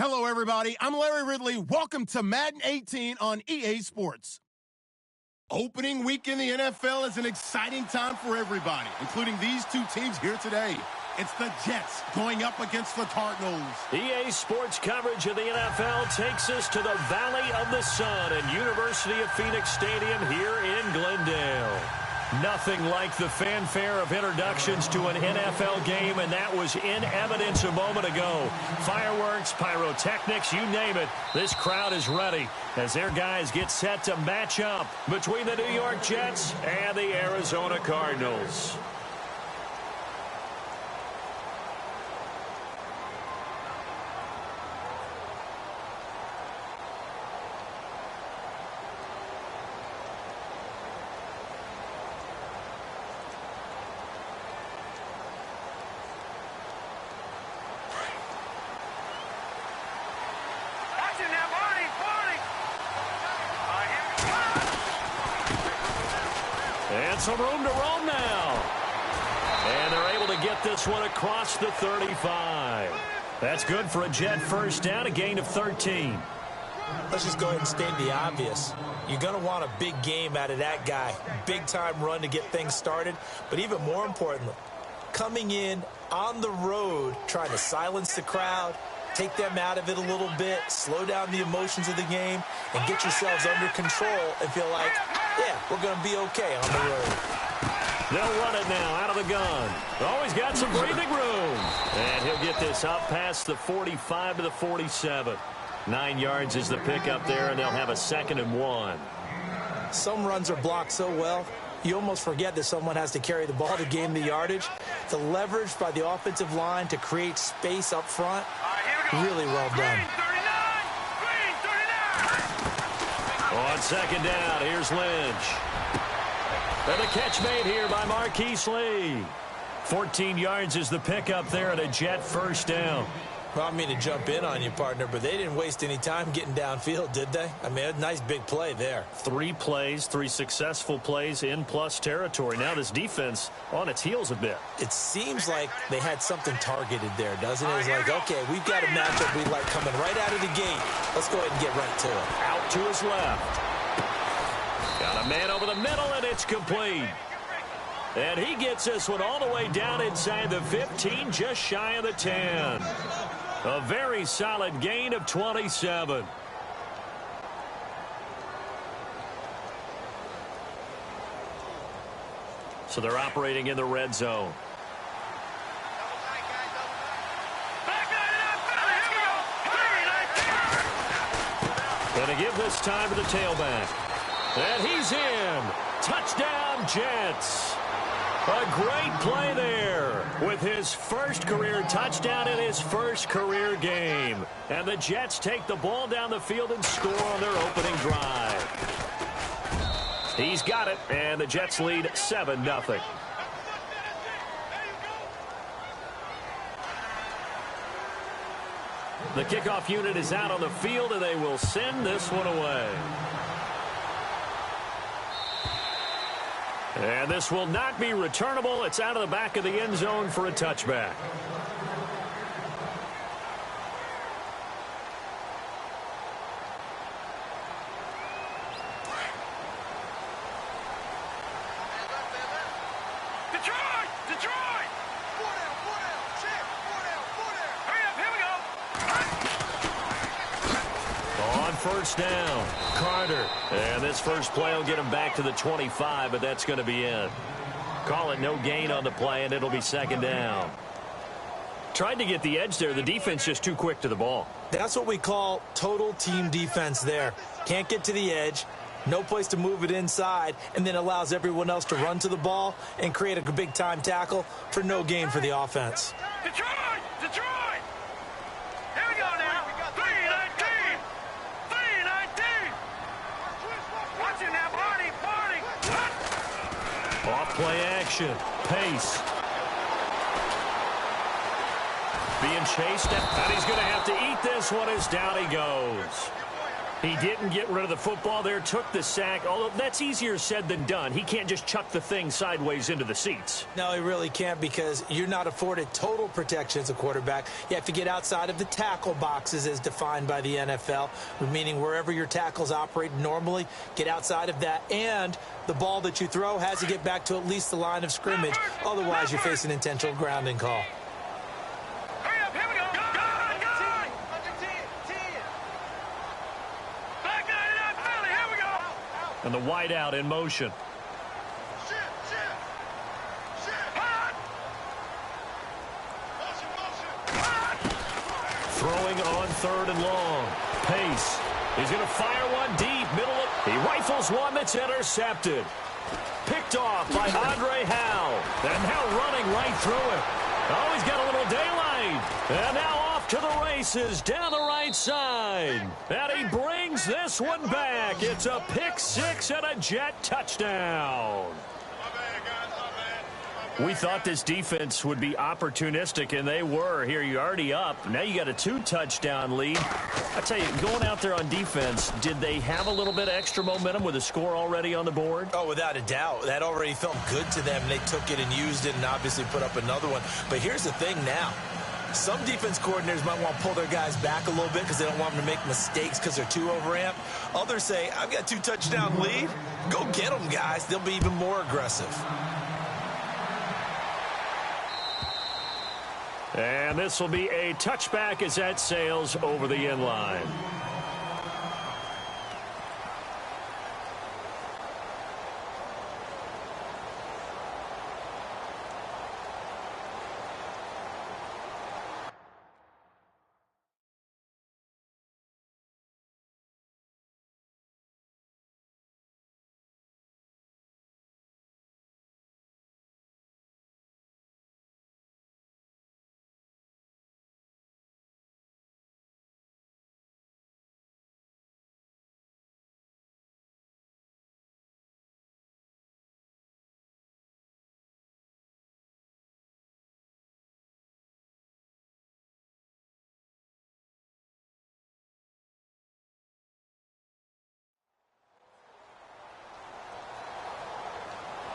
Hello, everybody. I'm Larry Ridley. Welcome to Madden 18 on EA Sports. Opening week in the NFL is an exciting time for everybody, including these two teams here today. It's the Jets going up against the Cardinals. EA Sports coverage of the NFL takes us to the Valley of the Sun at University of Phoenix Stadium here in Glendale. Nothing like the fanfare of introductions to an NFL game, and that was in evidence a moment ago. Fireworks, pyrotechnics, you name it. This crowd is ready as their guys get set to match up between the New York Jets and the Arizona Cardinals. And some room to roam now. And they're able to get this one across the 35. That's good for a Jet first down, a gain of 13. Let's just go ahead and state the obvious. You're going to want a big game out of that guy. Big-time run to get things started. But even more importantly, coming in on the road, trying to silence the crowd, take them out of it a little bit, slow down the emotions of the game, and get yourselves under control and feel like, yeah, we're going to be okay on the road. They'll run it now out of the gun. Always got some breathing room. And he'll get this up past the 45 to the 47. 9 yards is the pickup there, and they'll have a 2nd and 1. Some runs are blocked so well, you almost forget that someone has to carry the ball to gain the yardage. The leverage by the offensive line to create space up front, really well done. On 2nd down, here's Lynch. And the catch made here by Marquise Lee. 14 yards is the pickup there at a Jet first down. Well, I mean to jump in on you, partner, but they didn't waste any time getting downfield, did they? I mean, a nice big play there. 3 plays, 3 successful plays in plus territory. Now this defense on its heels a bit. It seems like they had something targeted there, doesn't it? It's like, okay, we've got a matchup we like coming right out of the gate. Let's go ahead and get right to it. Out to his left. Got a man over the middle, and it's complete. And he gets this one all the way down inside the 15, just shy of the 10. A very solid gain of 27. So they're operating in the red zone. Going to give this time to the tailback. And he's in. Touchdown, Jets. A great play there with his first career touchdown in his first career game. And the Jets take the ball down the field and score on their opening drive. He's got it, and the Jets lead 7-0. The kickoff unit is out on the field, and they will send this one away. And this will not be returnable. It's out of the back of the end zone for a touchback. Detroit! 4 down, check, 4 down. Hurry up, here we go. On first down, Carter. And this first play will get him back to the 25, but that's going to be it. Call it no gain on the play, and it'll be 2nd down. Tried to get the edge there. The defense just too quick to the ball. That's what we call total team defense there. Can't get to the edge, no place to move it inside, and then allows everyone else to run to the ball and create a big-time tackle for no gain for the offense. Detroit! Here we go now. 3-19. Watch it now, Barney. Off play action. Pace. Being chased, and he's going to have to eat this one as down he goes. He didn't get rid of the football there, took the sack, although that's easier said than done. He can't just chuck the thing sideways into the seats. No, he really can't, because you're not afforded total protection as a quarterback. You have to get outside of the tackle boxes as defined by the NFL, meaning wherever your tackles operate normally, get outside of that. And the ball that you throw has to get back to at least the line of scrimmage. Otherwise, you're facing an intentional grounding call. And the wideout in motion. Throwing on 3rd and long. Pace. He's going to fire one deep. Middle of. He rifles one that's intercepted. Picked off by Andre Howell. And now running right through it. Oh, he's got a little daylight. And now off to the races down the right side. And he brings this one back. It's a pick 6 and a Jet touchdown. We thought this defense would be opportunistic, and they were. Here, you're already up. Now you got a 2-touchdown lead. I tell you, going out there on defense, did they have a little bit of extra momentum with a score already on the board? Oh, without a doubt. That already felt good to them. They took it and used it and obviously put up another one. But here's the thing now. Some defense coordinators might want to pull their guys back a little bit because they don't want them to make mistakes because they're too overamped. Others say, I've got a 2-touchdown lead. Go get them, guys. They'll be even more aggressive. And this will be a touchback as that sails over the end line.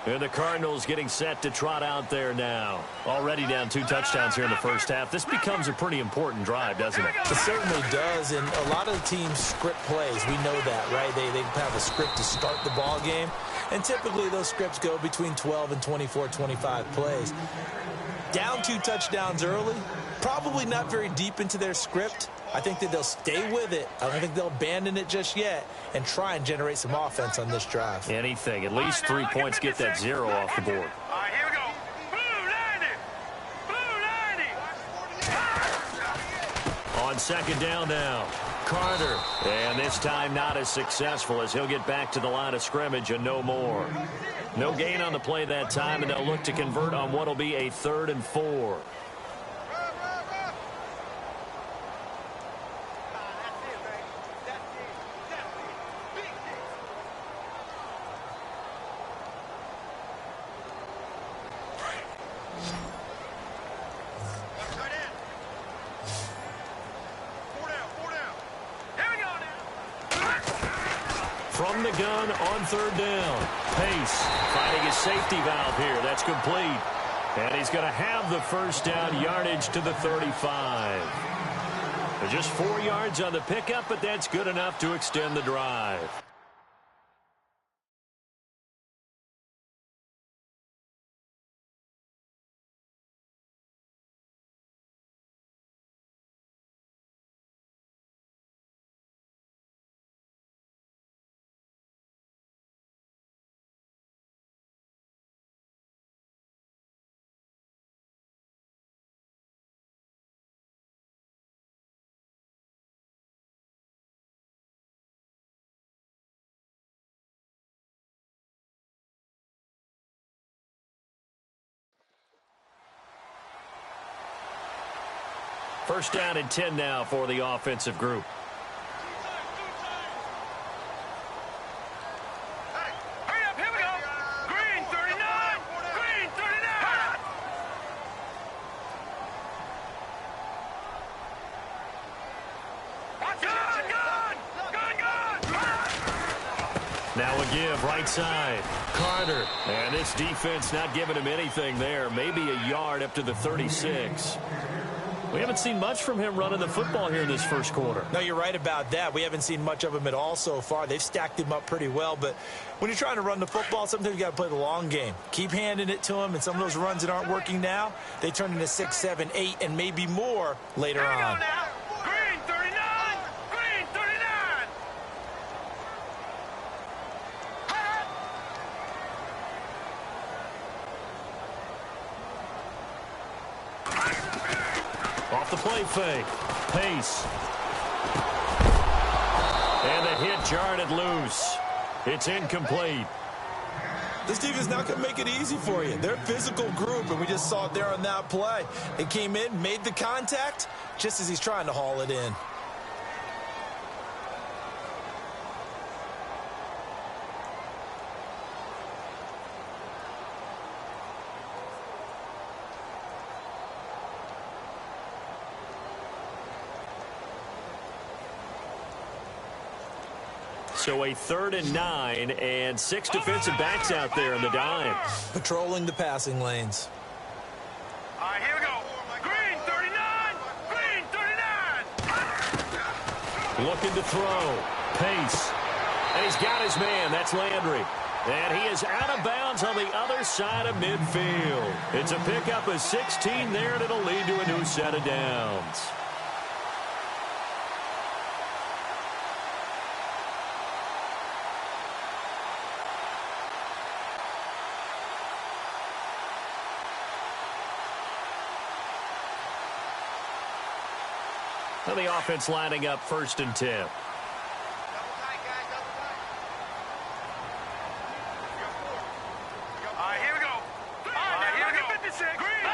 And the Cardinals getting set to trot out there now. Already down 2 touchdowns here in the first half. This becomes a pretty important drive, doesn't it? It certainly does, and a lot of the teams script plays. We know that, right? They have a script to start the ball game, and typically those scripts go between 12 and 24, 25 plays. Down 2 touchdowns early, probably not very deep into their script. I think that they'll stay with it. I don't think they'll abandon it just yet and try and generate some offense on this drive. Anything. At least 3 points, get that 0 off the board. All right, here we go. Blue 90. On 2nd down now, Carter. And this time not as successful as he'll get back to the line of scrimmage and no more. No gain on the play that time, and they'll look to convert on what will be a 3rd and 4. From the gun on 3rd down. Pace finding his safety valve here. That's complete. And he's going to have the 1st down, yardage to the 35. Just 4 yards on the pickup, but that's good enough to extend the drive. First down and 10 now for the offensive group. Hey, hurry up, here we go. Green 39. Green 39. Gun, gun, gun, gun. Now a give, right side. Carter. And this defense not giving him anything there. Maybe a yard up to the 36. We haven't seen much from him running the football here in this first quarter. No, you're right about that. We haven't seen much of him at all so far. They've stacked him up pretty well, but when you're trying to run the football, sometimes you got to play the long game. Keep handing it to him, and some of those runs that aren't working now, they turn into 6, 7, 8, and maybe more later on. Green 39! Green 39! Off the play fake. Pace. And the hit jarred it loose. It's incomplete. This defense not going to make it easy for you. They're a physical group, and we just saw it there on that play. They came in, made the contact, just as he's trying to haul it in. So a 3rd and 9 and 6 defensive backs out there in the dime. Patrolling the passing lanes. All right, here we go. Green 39! Green 39! Looking to throw. Pace. And he's got his man. That's Landry. And he is out of bounds on the other side of midfield. It's a pickup of 16 there, and it'll lead to a new set of downs. And the offense lining up 1st and 10. Double tight, guys, double tight. All right, here we go. All right, here we go. 56. Green,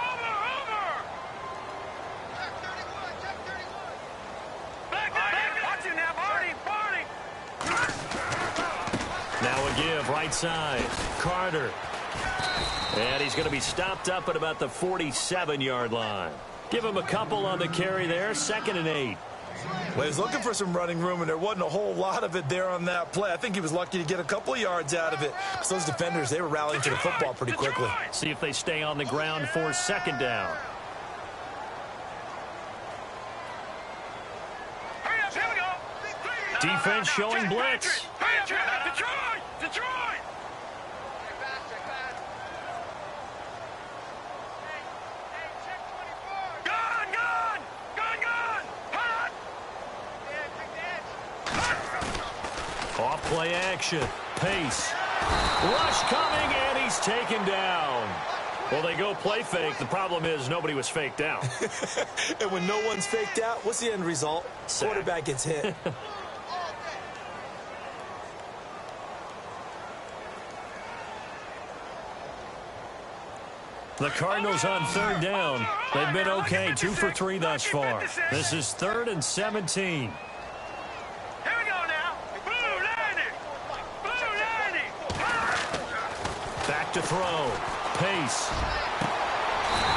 over. Check 31, check 31. Back, watch it now, Barney. Now a give, right side. Carter. And he's going to be stopped up at about the 47-yard line. Give him a couple on the carry there, 2nd and 8. Well, he was looking for some running room, and there wasn't a whole lot of it there on that play. I think he was lucky to get a couple of yards out of it. Because those defenders, they were rallying to the football pretty quickly. See if they stay on the ground for 2nd down. Hurry up, here we go. Defense showing blitz. Detroit! Off play action. Pace. Rush coming, and he's taken down. Well, they go play fake. The problem is nobody was faked out. And when no one's faked out, what's the end result? Sack. Quarterback gets hit. The Cardinals on 3rd down. They've been okay, 2 for 3 thus far. This is 3rd and 17. Here we go now. Blue 90. Back to throw. Pace.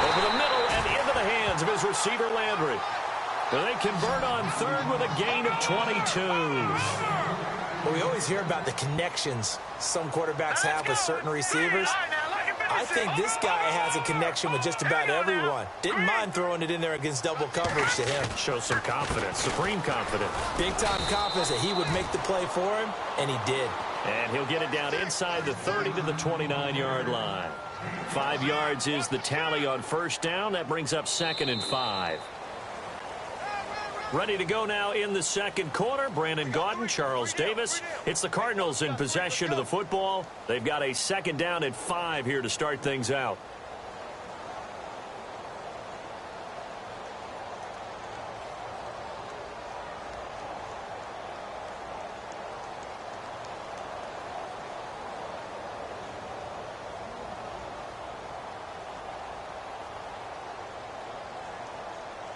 Over the middle and into the hands of his receiver, Landry. They convert on 3rd with a gain of 22. Well, we always hear about the connections some quarterbacks have with certain receivers. I think this guy has a connection with just about everyone. Didn't mind throwing it in there against double coverage to him. Shows some confidence, supreme confidence. Big-time confidence that he would make the play for him, and he did. And he'll get it down inside the 30 to the 29-yard line. 5 yards is the tally on 1st down. That brings up 2nd and 5. Ready to go now in the 2nd quarter. Brandon Gaudin, Charles Davis. It's the Cardinals in possession of the football. They've got a 2nd down at 5 here to start things out.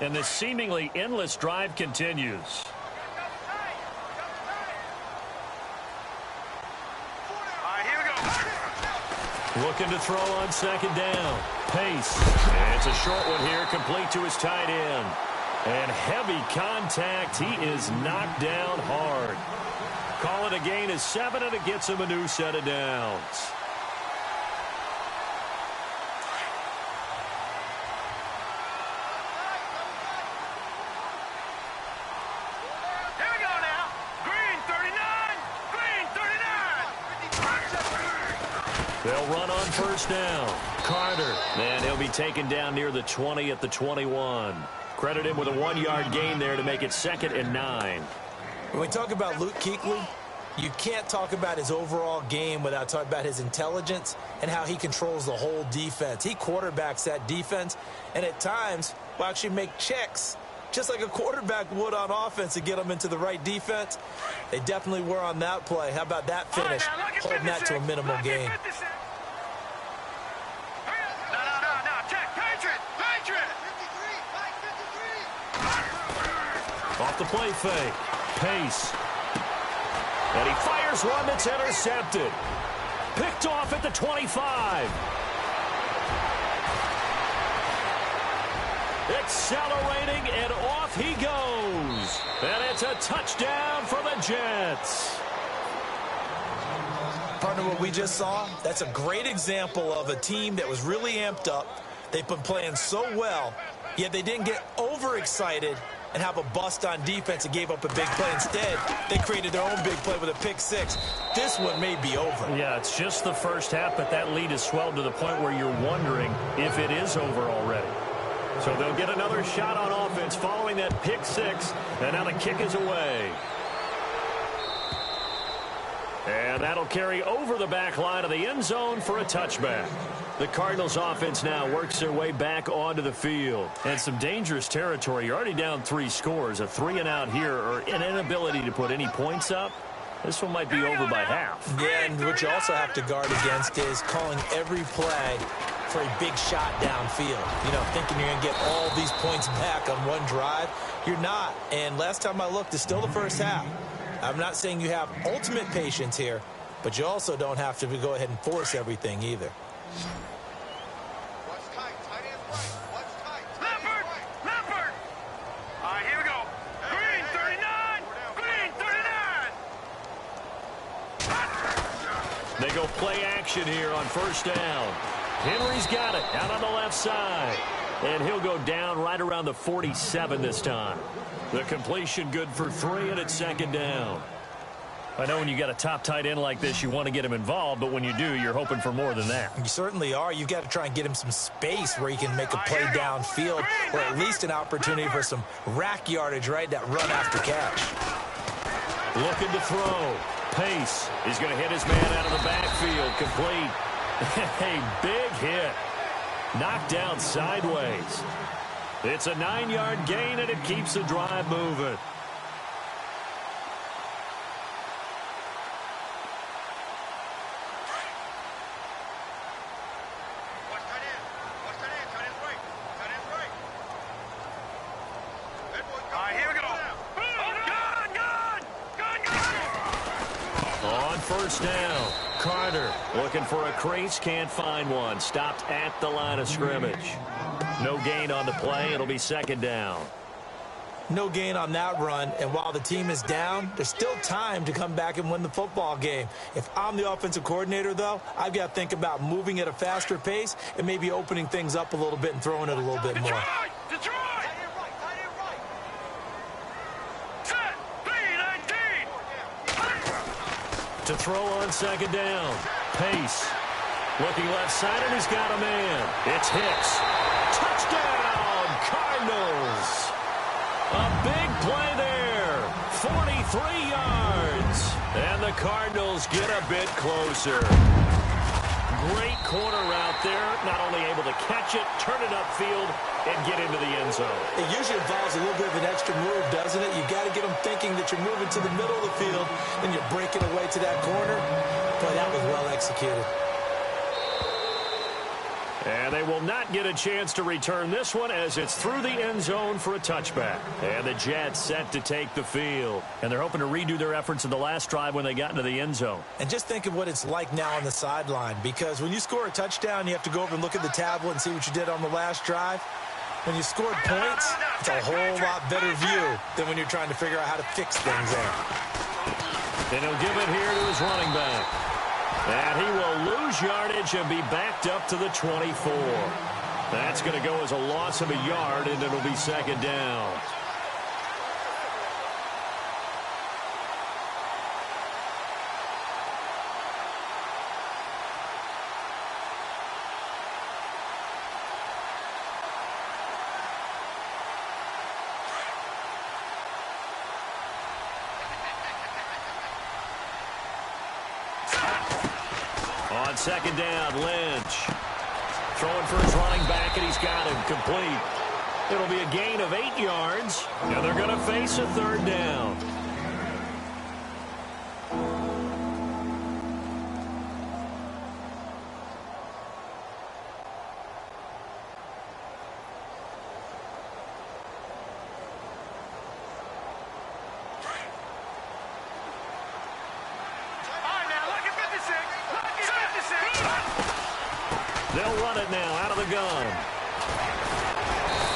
And this seemingly endless drive continues. Looking to throw on 2nd down. Pace. And it's a short one here, complete to his tight end. And heavy contact. He is knocked down hard. call it a gain of 7, and it gets him a new set of downs. They'll run on first down. Carter, and he'll be taken down near the 20 at the 21. Credit him with a 1-yard gain there to make it 2nd and 9. When we talk about Luke Kuechly, you can't talk about his overall game without talking about his intelligence and how he controls the whole defense. He quarterbacks that defense, and at times will actually make checks just like a quarterback would on offense to get them into the right defense. They definitely were on that play. How about that finish? Holding that to a minimal gain. Off the play fake. Pace. And he fires one that's intercepted. Picked off at the 25. Accelerating, and off he goes. And it's a touchdown for the Jets. Partner, what we just saw, that's a great example of a team that was really amped up. They've been playing so well, yet they didn't get overexcited and have a bust on defense and gave up a big play. Instead, they created their own big play with a pick six. This one may be over. Yeah, it's just the first half, but that lead has swelled to the point where you're wondering if it is over already. So they'll get another shot on offense following that pick six, and now the kick is away. And that'll carry over the back line of the end zone for a touchback. The Cardinals offense now works their way back onto the field. And some dangerous territory. You're already down 3 scores. A 3-and-out here, or an inability to put any points up. This one might be over by half. Yeah, and what you also have to guard against is calling every play for a big shot downfield. You know, thinking you're going to get all these points back on one drive. You're not. And last time I looked, it's still the first half. I'm not saying you have ultimate patience here, but you also don't have to go ahead and force everything either. What's tight? Tight end right. What's tight? Leopard! Leopard! All right, here we go. Green 39! Green 39! They go play action here on first down. Henry's got it out on the left side. And he'll go down right around the 47 this time. The completion good for 3, and it's 2nd down. I know when you got a top tight end like this, you want to get him involved, but when you do, you're hoping for more than that. You certainly are. You've got to try and get him some space where he can make a play downfield, or at least an opportunity for some rack yardage, right? That run after catch. Looking to throw. Pace. He's going to hit his man out of the backfield. Complete. A big hit. Knocked down sideways. It's a 9-yard gain, and it keeps the drive moving. First down. Carter looking for a crease, can't find one. Stopped at the line of scrimmage. No gain on the play. It'll be 2nd down. No gain on that run, and while the team is down, there's still time to come back and win the football game. If I'm the offensive coordinator, though, I've got to think about moving at a faster pace and maybe opening things up a little bit and throwing it a little bit more. Detroit! To throw on 2nd down. Pace. Looking left side, and he's got a man. It's Hicks. Touchdown, Cardinals. A big play there. 43 yards. And the Cardinals get a bit closer. Great corner route there. Not only able to catch it, turn it upfield, and get into the end zone. It usually involves a little bit of an extra move, doesn't it? You've got to get them thinking that you're moving to the middle of the field, and you're breaking away to that corner. Boy, that was well executed. And they will not get a chance to return this one as it's through the end zone for a touchback. And the Jets set to take the field. And they're hoping to redo their efforts in the last drive when they got into the end zone. And just think of what it's like now on the sideline, because when you score a touchdown, you have to go over and look at the tablet and see what you did on the last drive. When you scored points, it's a whole lot better view than when you're trying to figure out how to fix things there. And he'll give it here to his running back. And he will lose yardage and be backed up to the 24. That's going to go as a loss of a yard, and it'll be second down. On second down, Lynch. Throwing for his running back, and he's got him complete. It'll be a gain of 8 yards, and they're going to face a third down. They'll run it now out of the gun.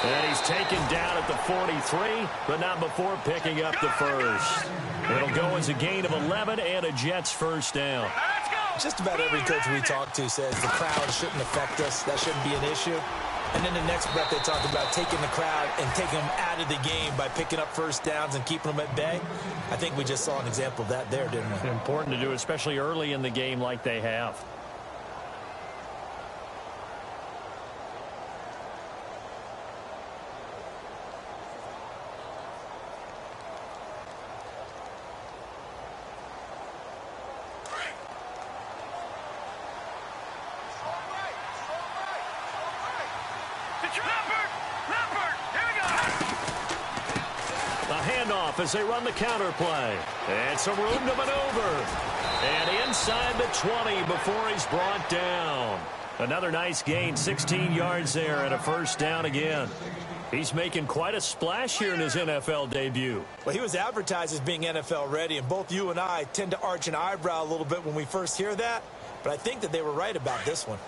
And he's taken down at the 43, but not before picking up the first. It'll go as a gain of 11 and a Jets first down. Just about every coach we talk to says the crowd shouldn't affect us. That shouldn't be an issue. And then the next breath they talk about taking the crowd and taking them out of the game by picking up first downs and keeping them at bay. I think we just saw an example of that there, didn't we? Important to do, especially early in the game like they have. As they run the counter play. And some room to maneuver. And inside the 20 before he's brought down. Another nice gain, 16 yards there and a first down again. He's making quite a splash here in his NFL debut. Well, he was advertised as being NFL ready, and both you and I tend to arch an eyebrow a little bit when we first hear that. But I think that they were right about this one.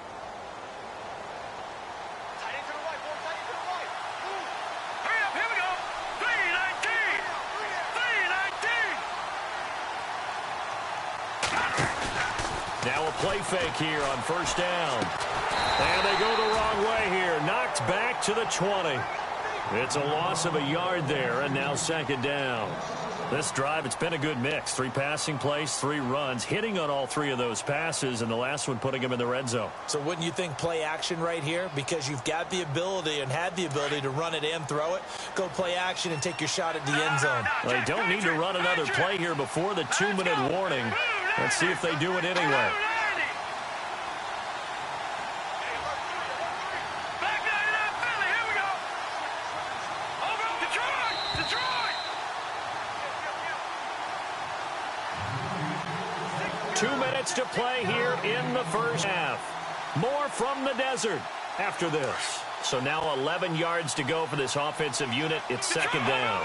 Now a play fake here on first down. And they go the wrong way here. Knocked back to the 20. It's a loss of a yard there, and now second down. This drive, it's been a good mix. 3 passing plays, 3 runs, hitting on all 3 of those passes, and the last one putting him in the red zone. So wouldn't you think play action right here? Because you've got the ability and had the ability to run it and throw it. Go play action and take your shot at the end zone. Well, they don't need to run another play here before the 2-minute warning. Let's see if they do it anyway. To play here in the first half. More from the desert after this. So now 11 yards to go for this offensive unit. It's second down.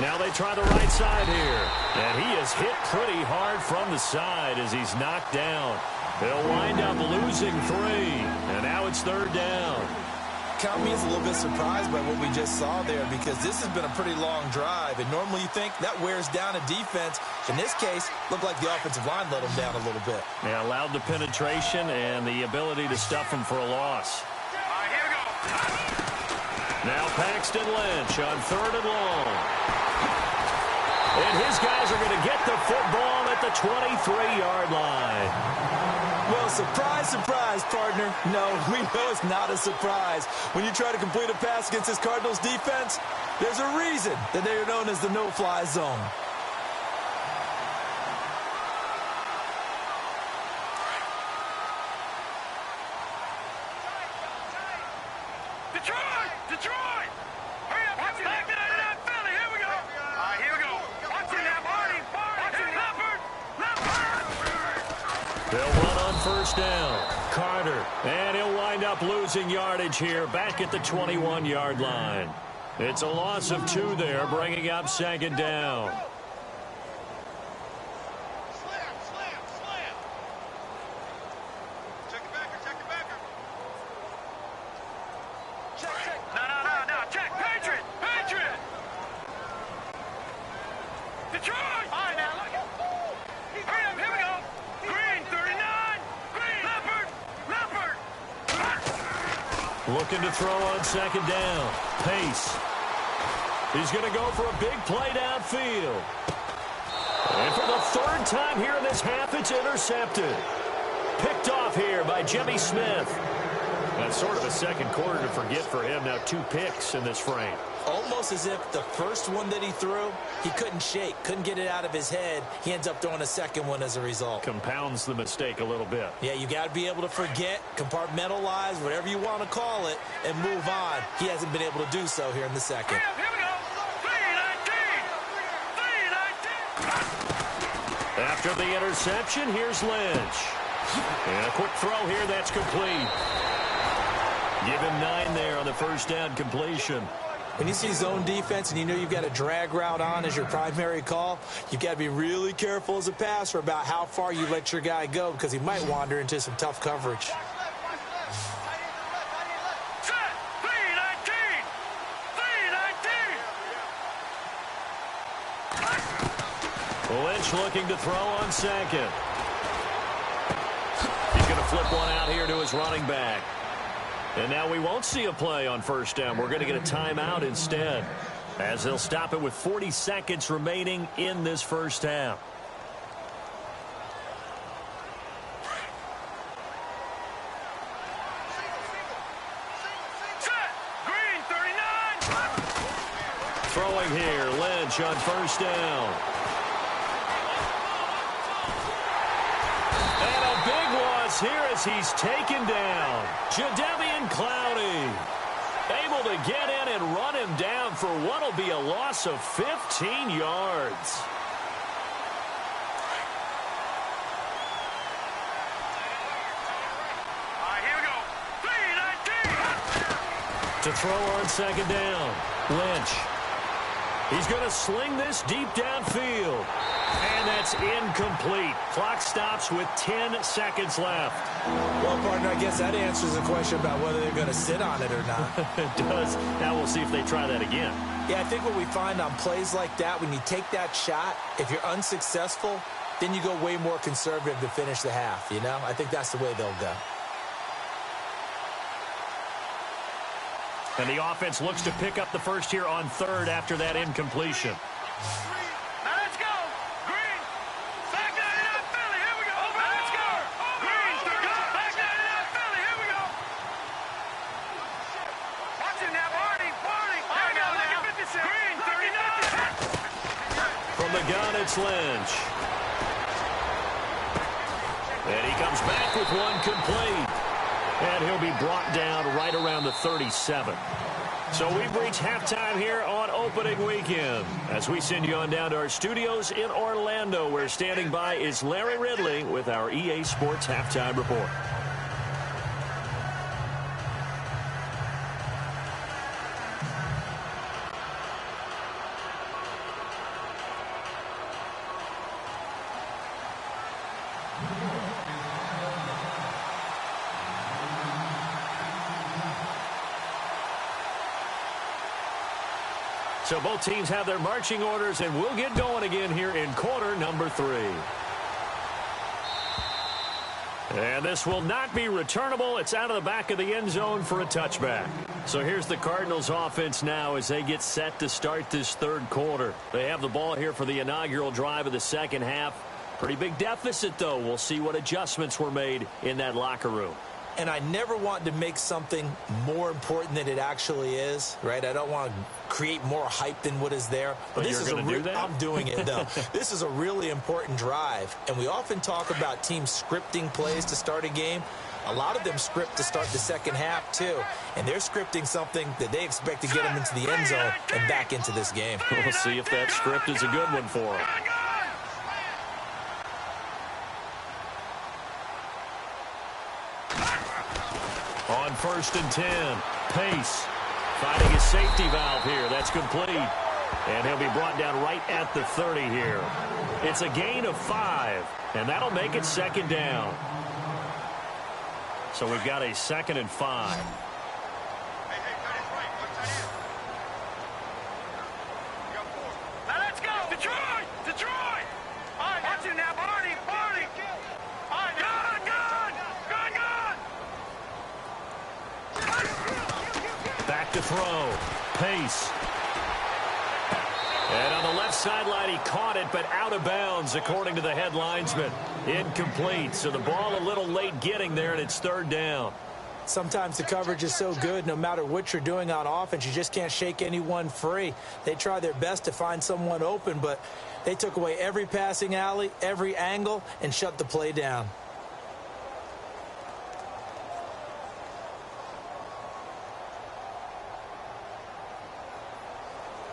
Now they try the right side here. And he is hit pretty hard from the side as he's knocked down. They'll wind up losing 3, and now it's third down. Count me as a little bit surprised by what we just saw there, because this has been a pretty long drive, and normally you think that wears down a defense. In this case, looked like the offensive line let them down a little bit. Yeah, allowed the penetration and the ability to stuff them for a loss. Here we go. Now Paxton Lynch on 3rd and long. And his guys are going to get the football at the 23-yard line. Well, surprise, surprise, partner. No, we know it's not a surprise. When you try to complete a pass against this Cardinals defense, there's a reason that they are known as the no-fly zone. Detroit! Hurry up, back to that Philly. Here we go. Here we go. Watch it now, Barney. Leopard. They'll run on first down. Carter. And he'll wind up losing yardage here back at the 21-yard line. It's a loss of 2 there, bringing up second down. Slam. Check it back or check Looking to throw on second down. Pace. He's going to go for a big play downfield. And for the third time here in this half, it's intercepted. Picked off here by Jimmy Smith. That's sort of a second quarter to forget for him. Now 2 picks in this frame. Almost as if the first one that he threw, he couldn't shake, couldn't get it out of his head. He ends up throwing a second one as a result. Compounds the mistake a little bit. Yeah, you got to be able to forget, compartmentalize, whatever you want to call it, and move on. He hasn't been able to do so here in the second. Here we go. 3-19. After the interception, here's Lynch. And a quick throw here, that's complete. Give him 9 there on the first down completion. When you see zone defense and you know you've got a drag route on as your primary call, you've got to be really careful as a passer about how far you let your guy go because he might wander into some tough coverage. Set. 3-19. Lynch looking to throw on second. He's going to flip one out here to his running back. And now we won't see a play on first down. We're going to get a timeout instead, as they'll stop it with 40 seconds remaining in this first half. Set. Green 39. Throwing here, Lynch on first down. And a big loss here as he's taken down. Jadeveon Clowney able to get in and run him down for what will be a loss of 15 yards. Here we go. 3-19. To throw on second down, Lynch. He's going to sling this deep downfield. And that's incomplete. Clock stops with 10 seconds left. Well, partner, I guess that answers the question about whether they're going to sit on it or not. It does. Now we'll see if they try that again. Yeah, I think what we find on plays like that, when you take that shot, if you're unsuccessful, then you go way more conservative to finish the half, you know? I think that's the way they'll go. And the offense looks to pick up the first here on third after that incompletion. Now let's go. Green. Back 99 Philly. Here we go. Now let's go. Green. Back 99 Philly. Here we go. Watch it now, Barney. Here we go. Look at 56. Green 39. From the gun, it's Lynch. And he comes back with one complete. And he'll be brought down right around the 37. So we've reached halftime here on opening weekend. As we send you on down to our studios in Orlando, where standing by is Larry Ridley with our EA Sports Halftime Report. So both teams have their marching orders, and we'll get going again here in quarter number 3. And this will not be returnable. It's out of the back of the end zone for a touchback. So here's the Cardinals offense now as they get set to start this third quarter. They have the ball here for the inaugural drive of the second half. Pretty big deficit, though. We'll see what adjustments were made in that locker room. And I never want to make something more important than it actually is, right? I don't want to create more hype than what is there. But this you're going to do that? I'm doing it, though. This is a really important drive. And we often talk about teams scripting plays to start a game. A lot of them script to start the second half, too. And they're scripting something that they expect to get them into the end zone and back into this game. We'll see if that script is a good one for them. On 1st and 10, Pace finding his safety valve here. That's complete. And he'll be brought down right at the 30 here. It's a gain of 5, and that'll make it second down. So we've got a 2nd and 5. Now let's go. Detroit. Detroit. All right, watch it now, Barney. Barney. All right, gun. throw. Pace. And on the left sideline, he caught it, but out of bounds, according to the head linesman. Incomplete, so the ball a little late getting there, and it's third down. Sometimes the coverage is so good, no matter what you're doing on offense, you just can't shake anyone free. They try their best to find someone open, but they took away every passing alley, every angle, and shut the play down.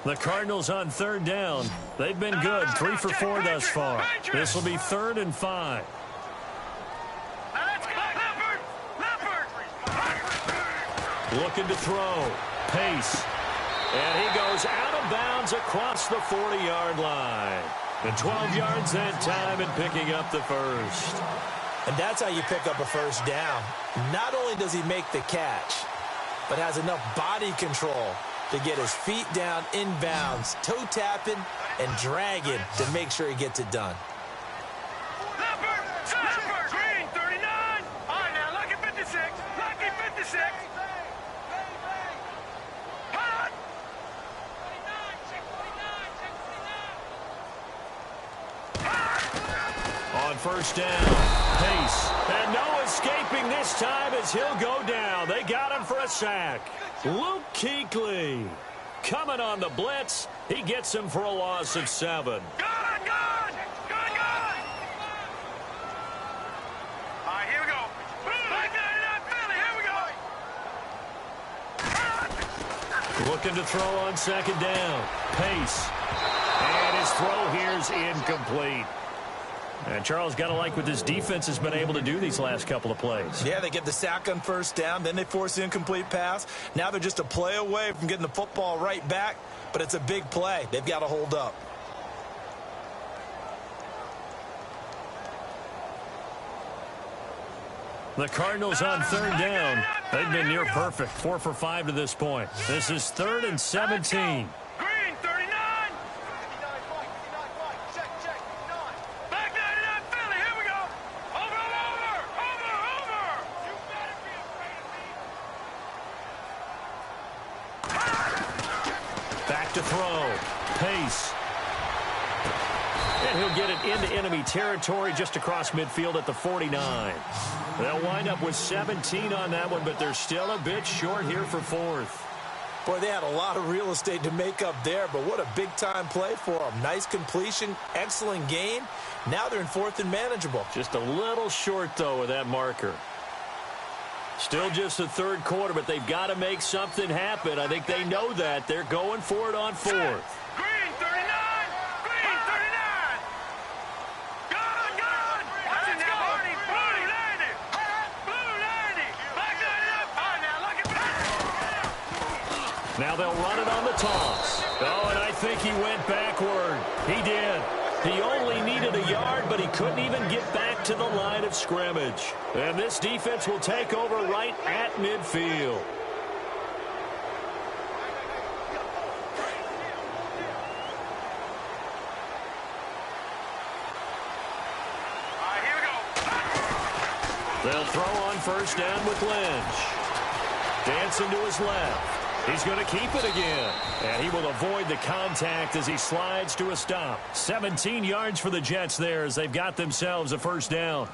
The Cardinals on third down. They've been good, 3 for 4 thus far. This will be 3rd and 5. Looking to throw. Pace. And he goes out of bounds across the 40-yard line. And 12 yards that time and picking up the first. And that's how you pick up a first down. Not only does he make the catch, but has enough body control to get his feet down inbounds, toe tapping and dragging to make sure he gets it done. Green, 39. All right, now, lucky 56. Lucky 56. Hot. On first down, Pace. And no escaping this time as he'll go down. They got him for a sack. Luke Kuechly coming on the blitz. He gets him for a loss of 7. Good. All right, here we go. Back 99 Philly, here we go. Looking to throw on second down. Pace. And his throw here's incomplete. And Charles, got to like what this defense has been able to do these last couple of plays. Yeah, they get the sack on first down, then they force the incomplete pass. Now they're just a play away from getting the football right back, but it's a big play. They've got to hold up. The Cardinals on third down. They've been near perfect, 4 for 5 to this point. This is 3rd and 17. Green, 39. Back 99 Philly, here we go. Over. You better be afraid of me. Back to throw. Pace. And he'll get it into enemy territory just across midfield at the 49. They'll wind up with 17 on that one, but they're still a bit short here for 4th. Boy, they had a lot of real estate to make up there, but what a big-time play for them. Nice completion, excellent gain. Now they're in 4th and manageable. Just a little short, though, of that marker. Still just the third quarter, but they've got to make something happen. I think they know that. They're going for it on 4th. Green, 39. Green, 39. Good. Watch it now, Barney. Blue 90. Blue 90. Back 99. All right, now, look at that. Now they'll run it on the toss. Oh, and I think he went backward. He did. He only needed a yard, but he couldn't even get back to the line of scrimmage. And this defense will take over right at midfield. All right, here we go. They'll throw on first down with Lynch. Dancing to his left. He's going to keep it again. And he will avoid the contact as he slides to a stop. 17 yards for the Jets there as they've got themselves a first down.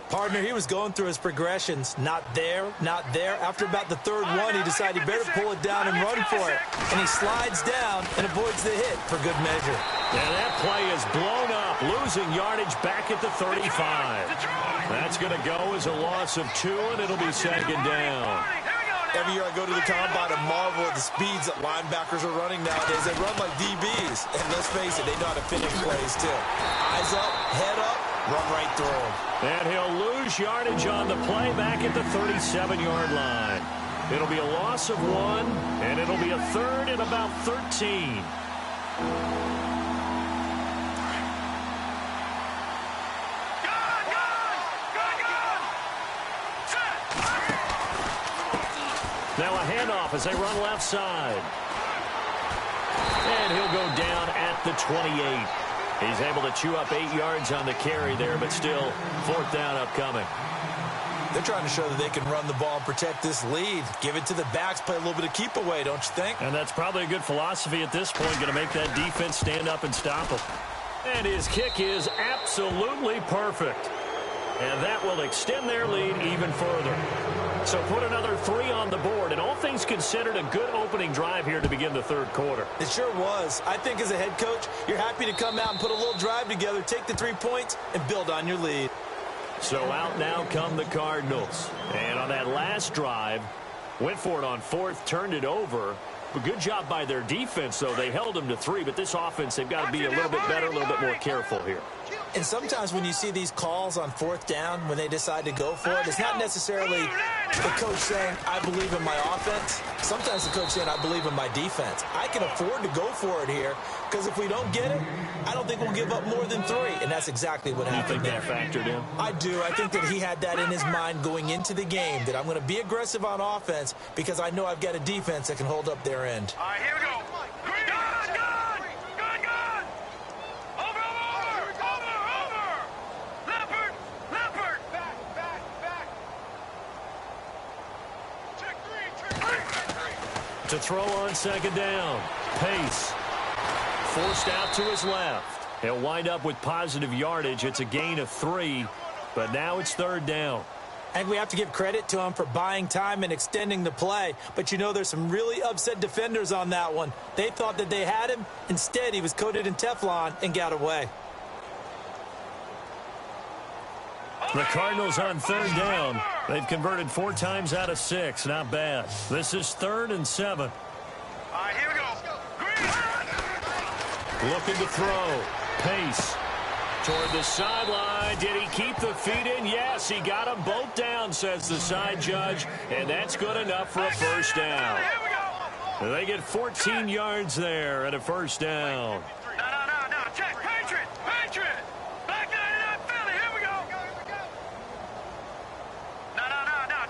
Partner, he was going through his progressions. Not there, not there. After about the third one, he decided he better pull it down and run for it. And he slides down and avoids the hit for good measure. And that play is blown up, losing yardage back at the 35. That's going to go as a loss of 2, and it'll be second down. Every year I go to the combine and marvel at the speeds that linebackers are running nowadays. They run like DBs. And let's face it, they know how to finish plays too. Eyes up, head up, run right through them. And he'll lose yardage on the play back at the 37-yard line. It'll be a loss of 1, and it'll be a 3rd and about 13. Now a handoff as they run left side. And he'll go down at the 28. He's able to chew up 8 yards on the carry there, but still 4th down upcoming. They're trying to show that they can run the ball and protect this lead. Give it to the backs, play a little bit of keep away, don't you think? And that's probably a good philosophy at this point, going to make that defense stand up and stop them. And his kick is absolutely perfect. And that will extend their lead even further. So put another 3 on the board. And all things considered, a good opening drive here to begin the third quarter. It sure was. I think as a head coach, you're happy to come out and put a little drive together, take the 3 points, and build on your lead. So out now come the Cardinals. And on that last drive, went for it on 4th, turned it over. But good job by their defense, though. They held them to 3, but this offense, they've got to be a little bit better, a little bit more careful here. And sometimes when you see these calls on 4th down, when they decide to go for it, it's not necessarily the coach saying, I believe in my offense. Sometimes the coach saying, I believe in my defense. I can afford to go for it here, because if we don't get it, I don't think we'll give up more than 3. And that's exactly what happened there. You think that factored in? I do. I think that he had that in his mind going into the game, that I'm going to be aggressive on offense because I know I've got a defense that can hold up their end. All right, here we go. To throw on 2nd down. Pace. Forced out to his left. He'll wind up with positive yardage. It's a gain of 3, but now it's 3rd down. I think we have to give credit to him for buying time and extending the play. But, you know, there's some really upset defenders on that one. They thought that they had him. Instead, he was coated in Teflon and got away. The Cardinals on 3rd down. They've converted 4 times out of 6. Not bad. This is 3rd and 7. All right, here we go. Looking to throw. Pace. Toward the sideline. Did he keep the feet in? Yes, he got them both down, says the side judge. And that's good enough for a 1st down. They get 14 yards there and a 1st down. No. Check. Patriot. Back 99 Philly. Here we go. No.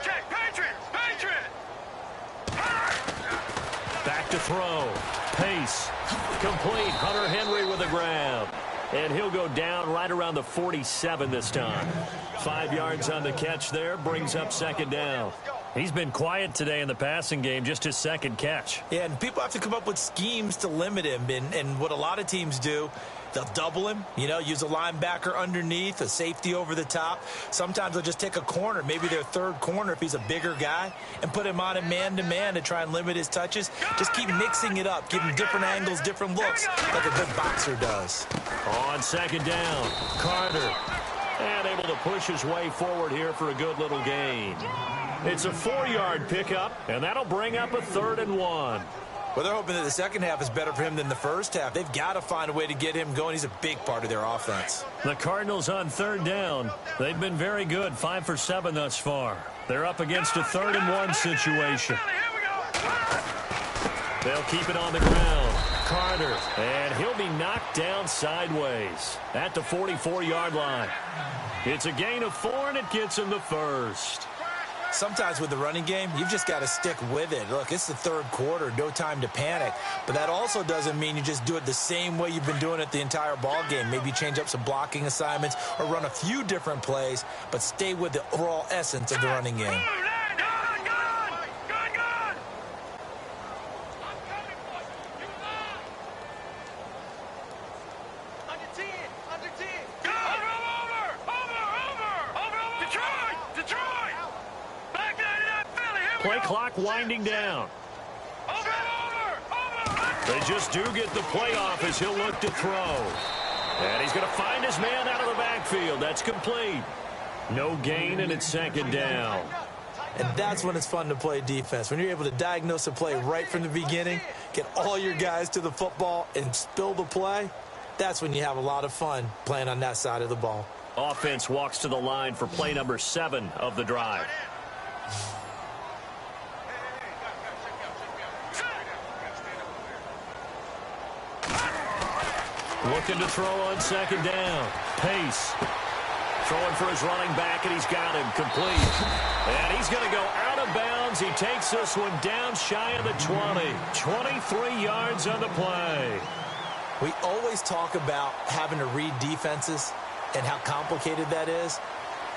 Check. Patriot. Back to throw. Pace. Complete. Hunter Henry with a grab. And he'll go down right around the 47 this time. 5 yards on the catch there. Brings up 2nd down. He's been quiet today in the passing game, just his 2nd catch. Yeah, and people have to come up with schemes to limit him. And what a lot of teams do, they'll double him, use a linebacker underneath, a safety over the top. Sometimes they'll just take a corner, maybe their 3rd corner if he's a bigger guy, and put him on a man-to-man to try and limit his touches. Just keep mixing it up, give him different angles, different looks, like a good boxer does. On 2nd down, Carter. And able to push his way forward here for a good little gain. It's a 4-yard pickup, and that'll bring up a 3rd and 1. Well, they're hoping that the second half is better for him than the first half. They've got to find a way to get him going. He's a big part of their offense. The Cardinals on 3rd down. They've been very good, 5 for 7 thus far. They're up against a 3rd and 1 situation. They'll keep it on the ground. Carter, and he'll be knocked down sideways at the 44-yard line. It's a gain of 4, and it gets him the 1st. Sometimes with the running game, you've just got to stick with it. Look, it's the 3rd quarter, no time to panic. But that also doesn't mean you just do it the same way you've been doing it the entire ball game. Maybe change up some blocking assignments or run a few different plays, but stay with the overall essence of the running game. Play clock winding down. They just do get the play off as he'll look to throw. And he's going to find his man out of the backfield. That's complete. No gain, and it's 2nd down. And that's when it's fun to play defense. When you're able to diagnose a play right from the beginning, get all your guys to the football, and spill the play, that's when you have a lot of fun playing on that side of the ball. Offense walks to the line for play number 7 of the drive. Looking to throw on 2nd down. Pace. Throwing for his running back, and he's got him complete. And he's going to go out of bounds. He takes this one down shy of the 20. 23 yards on the play. We always talk about having to read defenses and how complicated that is.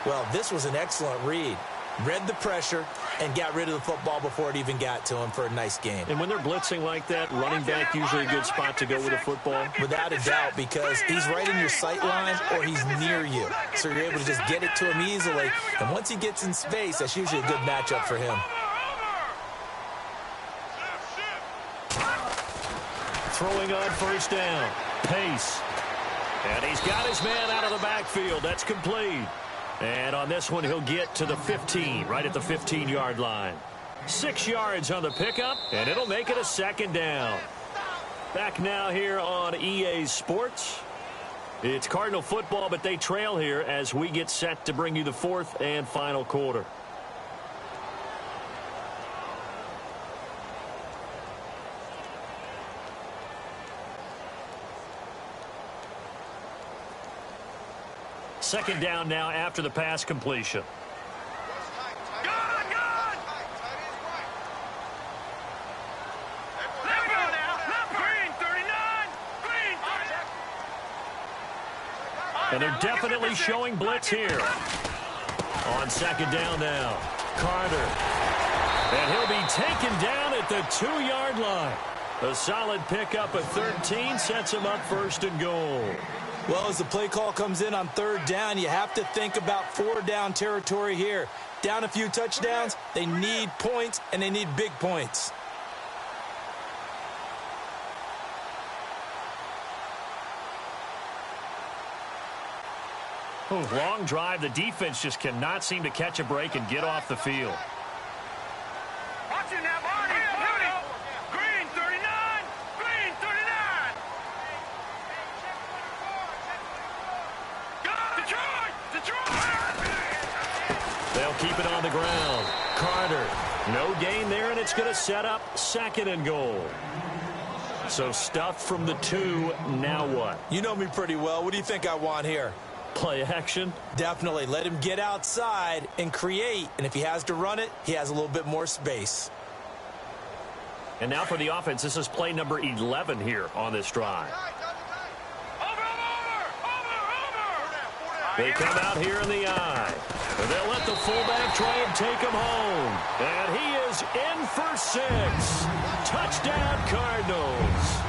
Well, this was an excellent read. Read the pressure and got rid of the football before it even got to him for a nice gain. And when they're blitzing like that, running back usually a good spot to go with a football? Without a doubt, because he's right in your sight line or he's near you. So you're able to just get it to him easily. And once he gets in space, that's usually a good matchup for him. Throwing on first down. Pace. And he's got his man out of the backfield. That's complete. And on this one, he'll get to the 15, right at the 15-yard line. 6 yards on the pickup, and it'll make it a second down. Back now here on EA Sports. It's Cardinal football, but they trail here as we get set to bring you the fourth and final quarter. Second down now after the pass completion. And they're definitely showing blitz here. On second down now, Carter. And he'll be taken down at the 2-yard line. A solid pickup of 13 sets him up first and goal. Well, as the play call comes in on third down, you have to think about 4-down territory here. Down a few touchdowns, they need points, and they need big points. Oh, long drive. The defense just cannot seem to catch a break and get off the field. Watch it now, Barney. Green 39. Green 39. Detroit. They'll keep it on the ground. Carter. No gain there, and it's going to set up second and goal. So stuff from the 2. Now what? You know me pretty well. What do you think I want here? Play action? Definitely. Let him get outside and create. And if he has to run it, he has a little bit more space. And now for the offense. This is play number 11 here on this drive. They come out here in the eye. And they'll let the fullback try and take him home. And he is in for 6. Touchdown, Cardinals.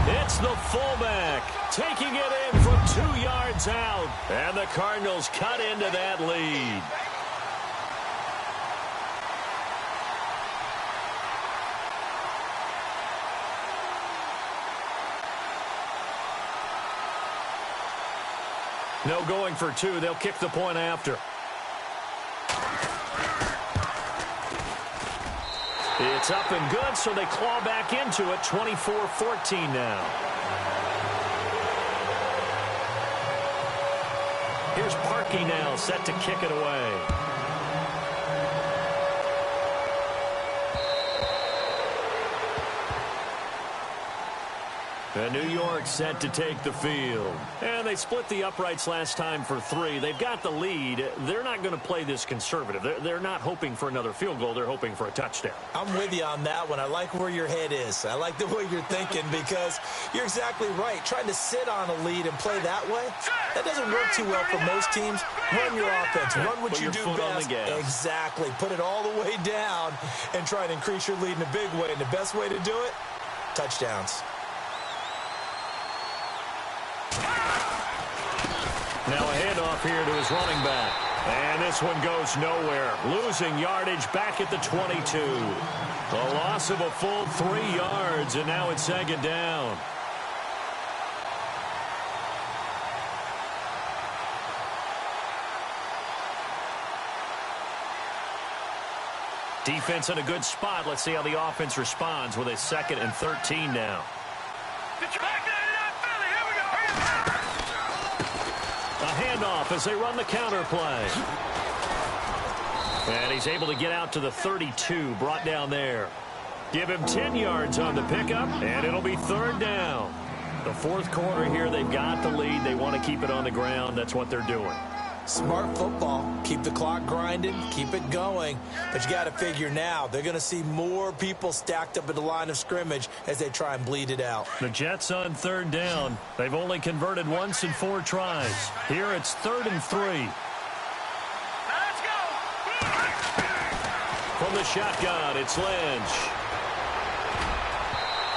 It's the fullback taking it in from 2 yards out. And the Cardinals cut into that lead. No going for 2. They'll kick the point after. It's up and good, so they claw back into it. 24-14 now. Here's Parkey now, set to kick it away. And New York set to take the field. And they split the uprights last time for 3. They've got the lead. They're not going to play this conservative. They're not hoping for another field goal. They're hoping for a touchdown. I'm with you on that one. I like where your head is. I like the way you're thinking because you're exactly right. Trying to sit on a lead and play that way, that doesn't work too well for most teams. Run your offense. Run what you do best. Exactly. Put it all the way down and try to increase your lead in a big way. And the best way to do it, touchdowns. Now a handoff here to his running back. And this one goes nowhere. Losing yardage back at the 22. A loss of a full 3 yards, and now it's second down. Defense in a good spot. Let's see how the offense responds with a 2nd and 13 now. Handoff as they run the counter play. And he's able to get out to the 32, brought down there. Give him 10 yards on the pickup, and it'll be 3rd down. The 4th quarter here, they've got the lead. They want to keep it on the ground. That's what they're doing. Smart football. Keep the clock grinding. Keep it going. But you got to figure now, they're going to see more people stacked up at the line of scrimmage as they try and bleed it out. The Jets on 3rd down. They've only converted once in 4 tries. Here it's 3rd and 3. Let's go. From the shotgun, it's Lynch.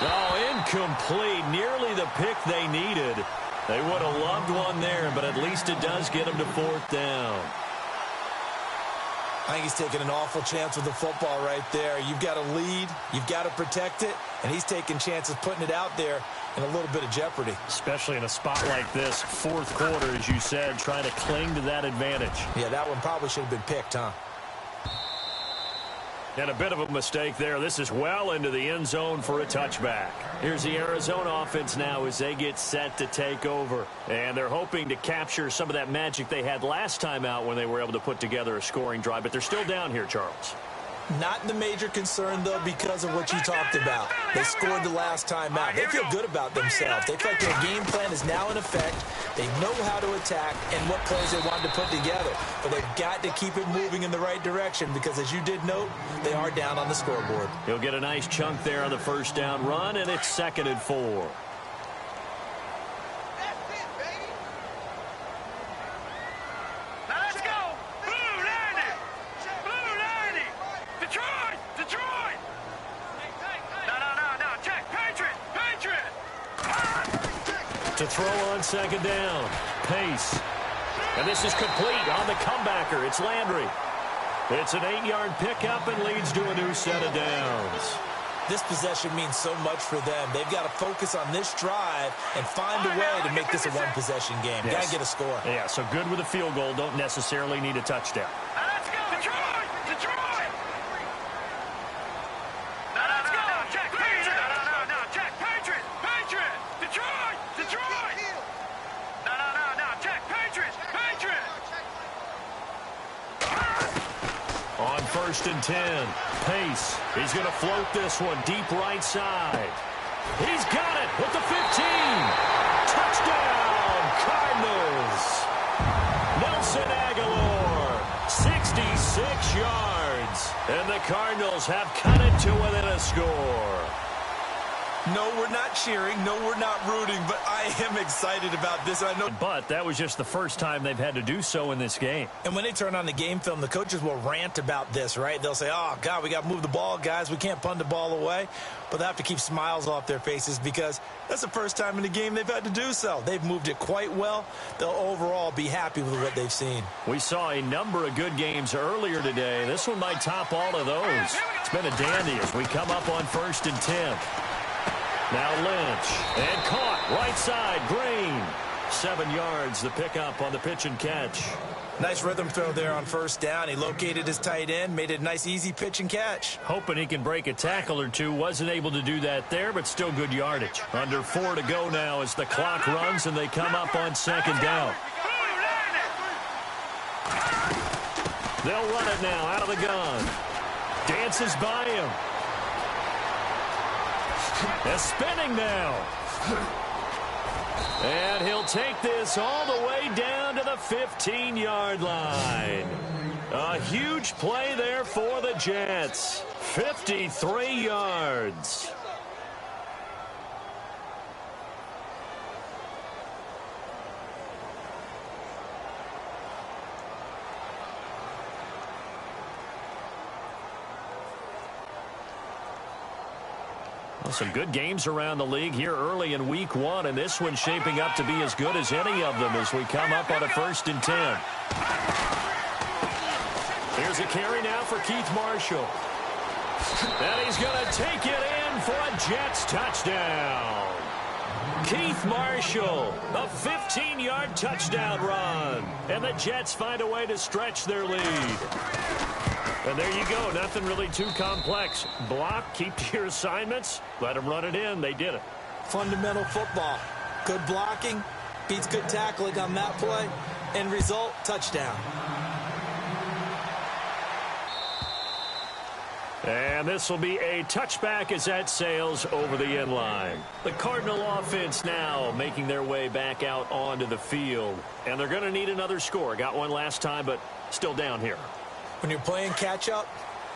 Oh, incomplete. Nearly the pick they needed. They would have loved one there, but at least it does get them to 4th down. I think he's taking an awful chance with the football right there. You've got to lead, you've got to protect it, and he's taking chances putting it out there in a little bit of jeopardy. Especially in a spot like this, 4th quarter, as you said, trying to cling to that advantage. Yeah, that one probably should have been picked, huh? And a bit of a mistake there. This is well into the end zone for a touchback. Here's the Arizona offense now as they get set to take over. And they're hoping to capture some of that magic they had last time out when they were able to put together a scoring drive. But they're still down here, Charles. Not the major concern, though, because of what you talked about. They scored the last time out. They feel good about themselves. They feel like their game plan is now in effect. They know how to attack and what plays they wanted to put together. But they've got to keep it moving in the right direction because, as you did note, they are down on the scoreboard. He'll get a nice chunk there on the first down run, and it's 2nd and 4. To throw on 2nd down. Pace. And this is complete on the comebacker. It's Landry. It's an 8-yard pickup and leads to a new set of downs. This possession means so much for them. They've got to focus on this drive and find a way to make this a one-possession game. Yes. Got to get a score. Yeah, so good with a field goal. Don't necessarily need a touchdown. Let's go, Detroit! Detroit! No, let's go! Jack Patriot! No, Jack Patriot! Patriot! Detroit! Detroit! No, Jack Patriot! Patriot! On 1st and 10, Pace. He's going to float this one deep right side. He's got it with the 15. Touchdown, Cardinals. Nelson Aguilar, 66 yards. And the Cardinals have cut it to within a score. No, we're not cheering. No, we're not rooting, but I am excited about this. I know. But that was just the first time they've had to do so in this game. And when they turn on the game film, the coaches will rant about this, right? They'll say, oh, God, we got to move the ball, guys. We can't punt the ball away. But they have to keep smiles off their faces because that's the first time in the game they've had to do so. They've moved it quite well. They'll overall be happy with what they've seen. We saw a number of good games earlier today. This one might top all of those. It's been a dandy as we come up on 1st and 10. Now Lynch, and caught, right side, Green. 7 yards, the pickup on the pitch and catch. Nice rhythm throw there on 1st down. He located his tight end, made it a nice, easy pitch and catch. Hoping he can break a tackle or two. Wasn't able to do that there, but still good yardage. Under 4 to go now as the clock runs and they come up on 2nd down. They'll run it now out of the gun. Dances by him. And spinning now. And he'll take this all the way down to the 15-yard line. A huge play there for the Jets. 53 yards. Well, some good games around the league here early in week 1, and this one's shaping up to be as good as any of them as we come up on a 1st and 10. Here's a carry now for Keith Marshall. And he's going to take it in for a Jets touchdown. Keith Marshall, a 15-yard touchdown run. And the Jets find a way to stretch their lead. And there you go. Nothing really too complex. Block, keep to your assignments, let them run it in. They did it. Fundamental football. Good blocking, beats good tackling on that play. End result, touchdown. And this will be a touchback as that sails over the end line. The Cardinal offense now making their way back out onto the field. And they're going to need another score. Got one last time, but still down here. When you're playing catch-up,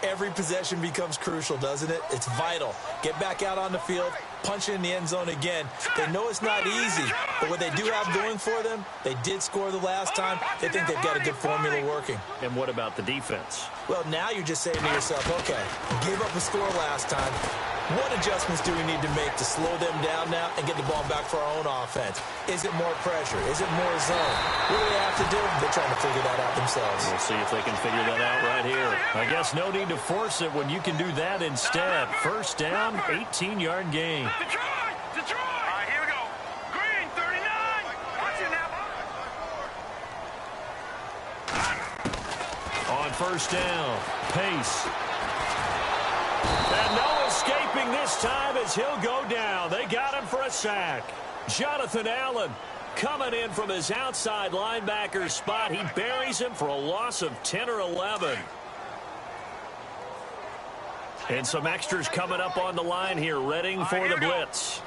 Every possession becomes crucial, doesn't it? It's vital. Get back out on the field, punch it in the end zone again. They know it's not easy, but what they do have going for them, they did score the last time. They think they've got a good formula working. And what about the defense? Well, now you're just saying to yourself, okay, gave up a score last time. What adjustments do we need to make to slow them down now and get the ball back for our own offense? Is it more pressure? Is it more zone? What do they have to do? They're trying to figure that out themselves. We'll see if they can figure that out right here. I guess no need to force it when you can do that instead. First down, 18-yard gain. Detroit! Detroit! All right, here we go. Green, 39. Watch it now. On first down, Pace. And no escaping this time as he'll go down. They got him for a sack. Jonathan Allen coming in from his outside linebacker spot. He buries him for a loss of 10 or 11. And some extras coming up on the line here, readying for the blitz.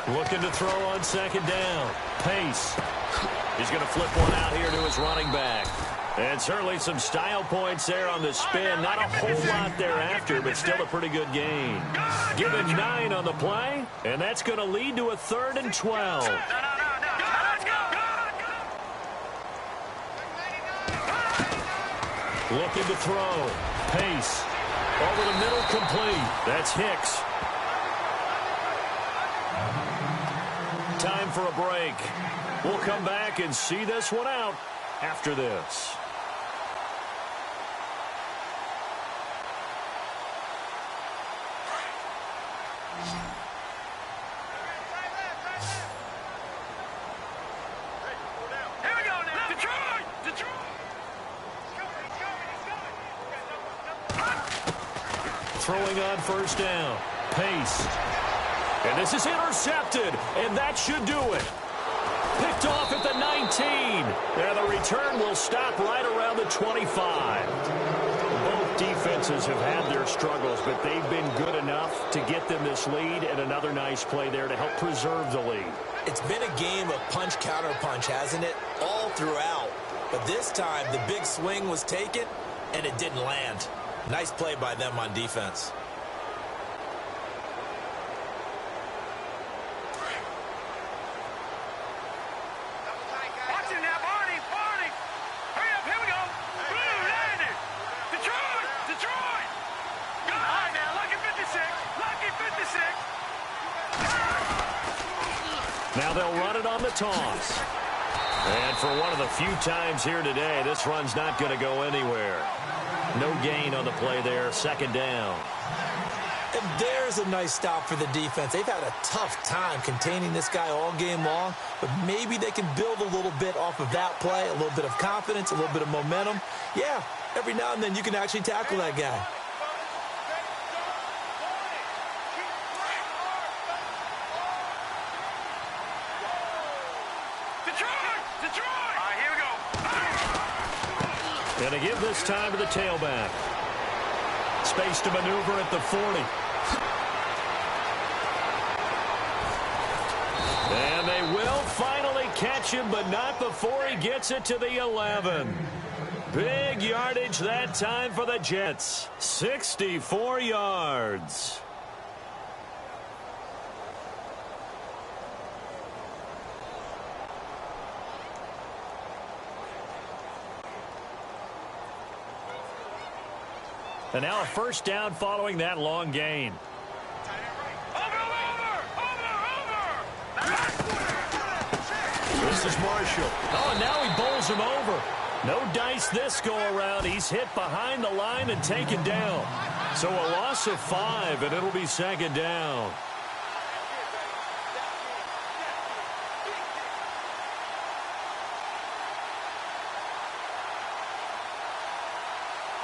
Looking to throw on second down. Pace. He's going to flip one out here to his running back. And certainly some style points there on the spin. Not a whole lot thereafter, but still a pretty good gain. Given 9 on the play, and that's going to lead to a 3rd and 12. Looking to throw. Pace. Over the middle, complete. That's Hicks. Time for a break. We'll come back and see this one out after this. Here we go now. Detroit! Detroit! Throwing on first down. Pace. And this is intercepted, and that should do it. Picked off at the 19. And the return will stop right around the 25. Both defenses have had their struggles, but they've been good enough to get them this lead, and another nice play there to help preserve the lead. It's been a game of punch-counter-punch, hasn't it? All throughout. But this time, the big swing was taken, and it didn't land. Nice play by them on defense. Watch it now, Barney! Barney! Hurry up, here we go! Blue, landed! Detroit! Detroit! All right now, lucky 56! Lucky 56! Now they'll run it on the toss. And for one of the few times here today, this run's not going to go anywhere. No gain on the play there, second down. And there's a nice stop for the defense. They've had a tough time containing this guy all game long, but maybe they can build a little bit off of that play, a little bit of confidence, a little bit of momentum. Yeah, every now and then you can actually tackle that guy. Detroit! Detroit! All right, here we go. And to give this time to the tailback. Space to maneuver at the 40. And they will finally catch him, but not before he gets it to the 11. Big yardage that time for the Jets. 64 yards. And now a first down following that long gain. This is Marshall. Oh, and now he bowls him over. No dice this go-around. He's hit behind the line and taken down. So a loss of 5, and it'll be second down.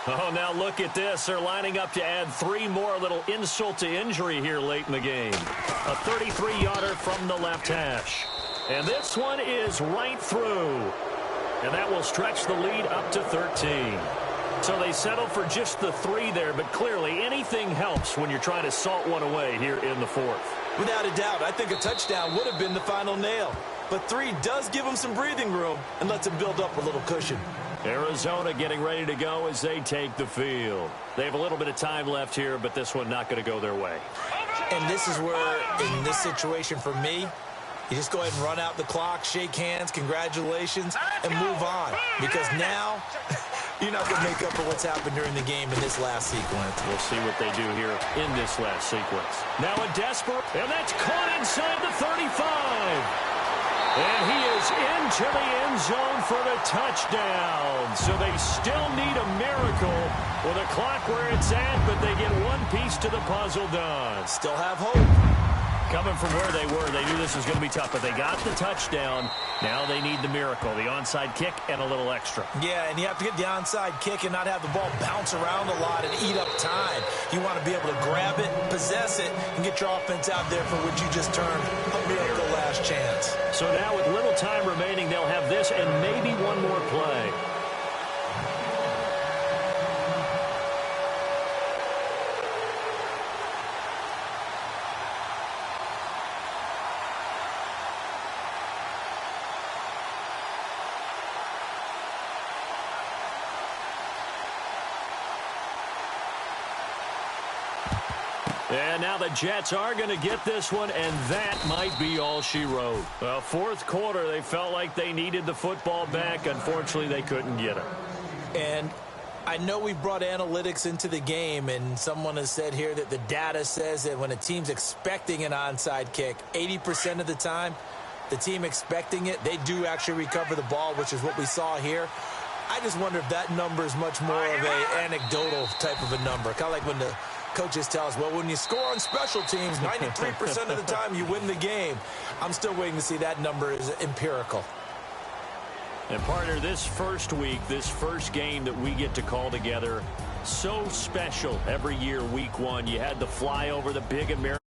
Oh, now look at this. They're lining up to add 3 more, little insult to injury here late in the game. A 33-yarder from the left hash. And this one is right through. And that will stretch the lead up to 13. So they settle for just the 3 there, but clearly anything helps when you're trying to salt one away here in the 4th. Without a doubt, I think a touchdown would have been the final nail. But 3 does give them some breathing room and lets them build up a little cushion. Arizona getting ready to go as they take the field. They have a little bit of time left here, but this one not going to go their way. And this is where, in this situation for me, you just go ahead and run out the clock, shake hands, congratulations, and move on. Because now, you're not going to make up for what's happened during the game in this last sequence. We'll see what they do here in this last sequence. Now a desperate, and that's caught inside the 35. And he is into the end zone for the touchdown. So they still need a miracle with a clock where it's at, but they get one piece to the puzzle done. Still have hope. Coming from where they were, they knew this was going to be tough, but they got the touchdown. Now they need the miracle, the onside kick and a little extra. Yeah, and you have to get the onside kick and not have the ball bounce around a lot and eat up time. You want to be able to grab it, possess it, and get your offense out there for which you just turned a miracle last chance. So now with little time remaining, they'll have this and maybe one more play. And now the Jets are going to get this one, and that might be all she wrote. Well, fourth quarter, they felt like they needed the football back. Unfortunately, they couldn't get it. And I know we brought analytics into the game, and someone has said here that the data says that when a team's expecting an onside kick, 80% of the time, the team expecting it, they do actually recover the ball, which is what we saw here. I just wonder if that number is much more of an anecdotal type of a number. Kind of like when the coaches tell us, well, when you score on special teams, 93% of the time you win the game. I'm still waiting to see that number is empirical. And partner, this first week, this first game that we get to call together, so special every year, week one. You had the flyover, the big American.